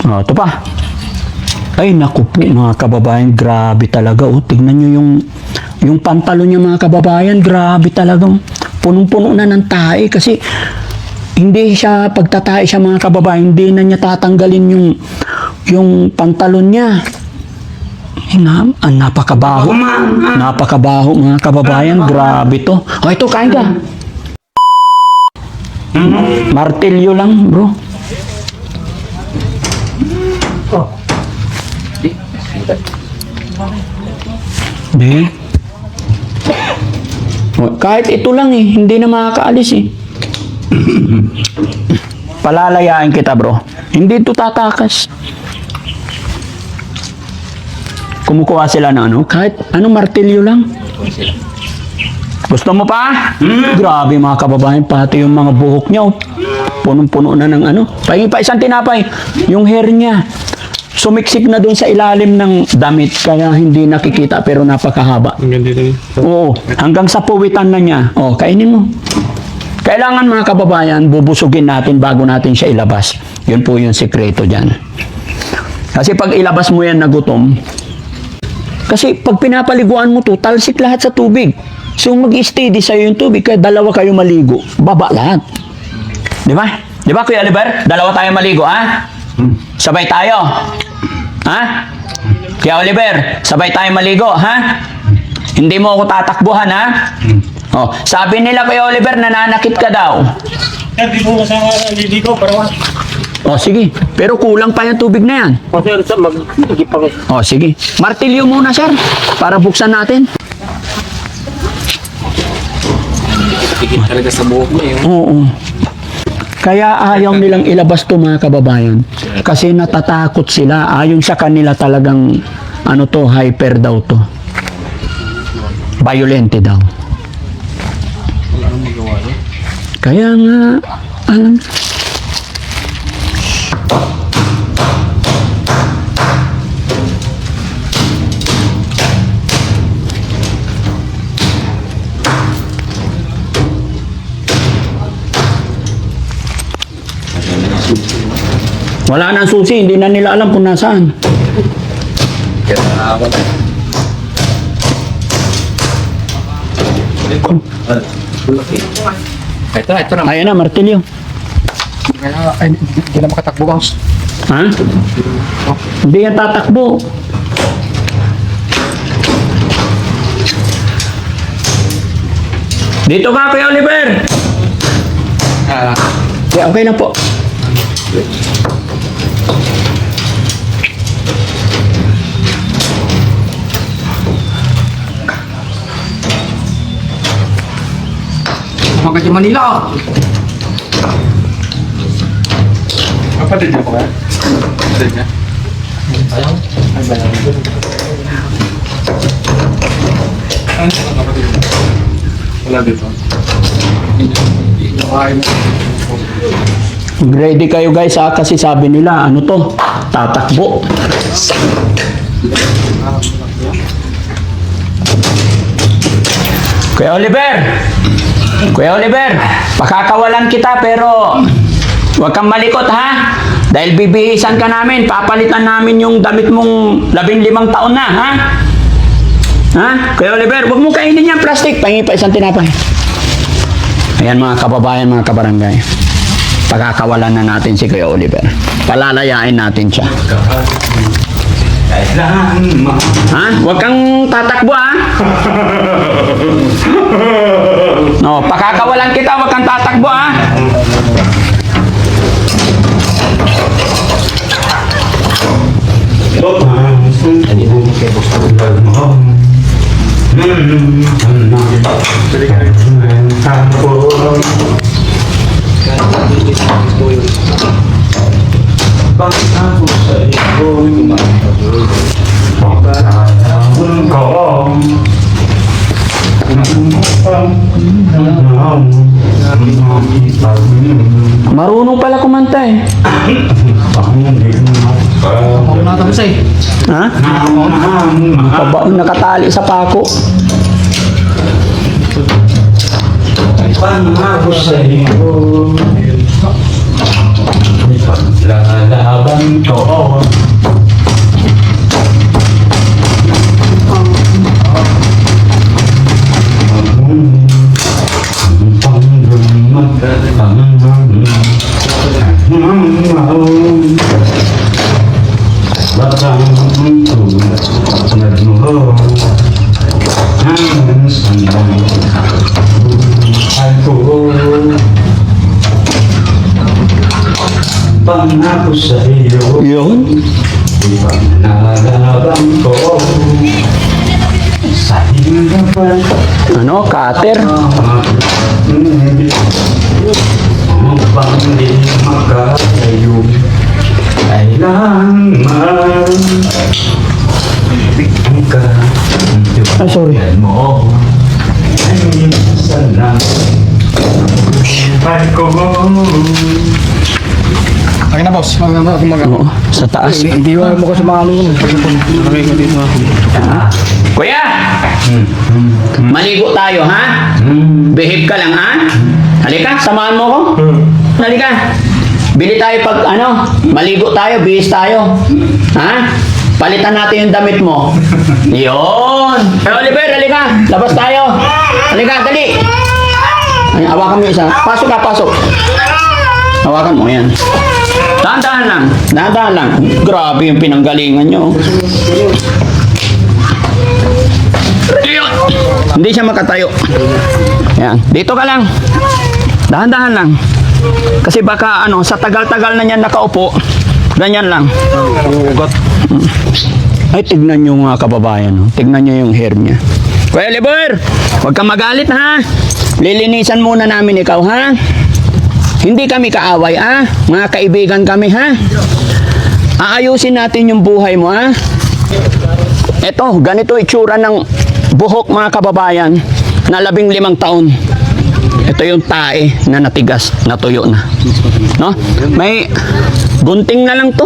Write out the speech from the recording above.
Oh, ito pa. Ay, naku po, mga kababayan, grabe talaga. Oh, tignan nyo yung pantalon niya, mga kababayan, grabe talagang punong-puno na ng tae kasi hindi siya, pagtatae siya, mga kababayan, hindi na niya tatanggalin yung pantalon niya. Napakabaho. Napakabaho, mga kababayan, grabe to. Oh, ito, kain ka. Martilyo lang, bro. Di. Kahit ito lang hindi na makakaalis Palalayain kita, bro. Hindi ito tatakas. Kumukuha sila ng kahit martilyo lang. Gusto mo pa? Grabe, mga kababayan, pati yung mga buhok niya, punong-puno na ng Pahingi pa isang tinapay. Yung hair niya, sumiksik na doon sa ilalim ng damit, kaya hindi nakikita, pero napakahaba. Oo, hanggang sa puwitan na niya. Oh, kainin mo. Kailangan, mga kababayan, bubusugin natin bago natin siya ilabas. Yun po yung sikreto dyan. Kasi pag ilabas mo yan na gutom, kasi pag pinapaliguan mo to, talsik lahat sa tubig. So, mag-steady sa'yo yung tubig, kaya dalawa kayo maligo, baba lahat. Di ba? Di ba, Kuya Oliver? Dalawa tayo maligo, ha? Sabay tayo. Ha? Kuya Oliver, sabay tayo maligo, ha? Hindi mo ako tatakbuhan, ha? Oh, sabi nila, Kuya Oliver, nananakit ka daw. Hindi mo kasama naliligo, parawan. Oh, sige. Pero kulang pa yung tubig na yan. Kasi sa mag-igipang. Oh, sige. Martilyo muna, sir, para buksan natin. Tikit talaga sa buhok mo yun. Oo. Kaya ayaw nilang ilabas to, mga kababayan. Kasi natatakot sila. Ayon sa kanila talagang, hyper daw to. Violente daw. Wala nang magawa yun. Kaya nga, wala nang susi, hindi na nila alam kung nasaan. Ito na. Ayan na, martilyo. Hindi na makatakbo, boss. Ha? Hindi yan tatakbo. Dito ka, Kuya Oliver. Yeah, okay na po. Mga sa Manila. Kapatid niya po ba? Kapatid niya? Ayaw? Ay, bayan. Ano sa kapatid niya? Wala dito. Ready kayo, guys, kasi sabi nila, tatakbo. Kuya Oliver, pakakawalan kita, pero huwag kang malikot, ha? Dahil bibihisan ka namin, papalitan namin yung damit mong 15 taon na, ha? Ha? Kuya Oliver, huwag mo kainin yung plastic. Pahingi pa isang tinapay. Ayan, mga kababayan, mga kabarangay. Pagkakawalan na natin si Kuya Oliver. Palalayain natin siya. Ha? Huwag kang tatakbo, ha? No, pakakawalan kita, huwag kang tatakbo, ha? Marunong pala kumanta eh. Natapos eh. Ha? Nakatali sa pako. Pangako sa iyo, lalaban ko Pangako sa iyo, Yun. ipanalalaban ko sa hinapan. Ano, cutter. Upang di makalayo, kailangan ka Ah, sorry. mo. Ay, minsan lang buhay ko. Akin na, boss. Kumaga. Oo, sa taas. Hindi mo ko sa mga ano yun. Okay, dito. Kuya! Maligo tayo, ha? Behave ka lang, ha? Halika, samahan mo ko. Halika. Bili tayo pag, maligo tayo, bihis tayo. Ha? Palitan natin yung damit mo. Yun! Eh, Oliver, halika. Labas tayo. Halika, dali. Ay, hawakan mo yung isa. Pasok ka, pasok. Hawakan mo, yan. Dahan-dahan lang. Dahan-dahan lang. Grabe yung pinanggalingan nyo. Ayun. Hindi siya makatayo. Yan. Dito ka lang. Dahan-dahan lang. Kasi baka sa tagal-tagal na niyan nakaupo, ganyan lang. Ay, tignan nyo mga kababayan. No? Tignan nyo yung hair niya. Kuya Oliver, huwag kang magalit, ha? Lilinisan muna namin ikaw, ha? Hindi kami kaaway, ah. Mga kaibigan kami, ha? Aayusin natin yung buhay mo, ha? Eto, ganito itsura ng buhok, mga kababayan, na 15 taon. Ito yung tae na natigas, natuyo na. No? May gunting na lang to.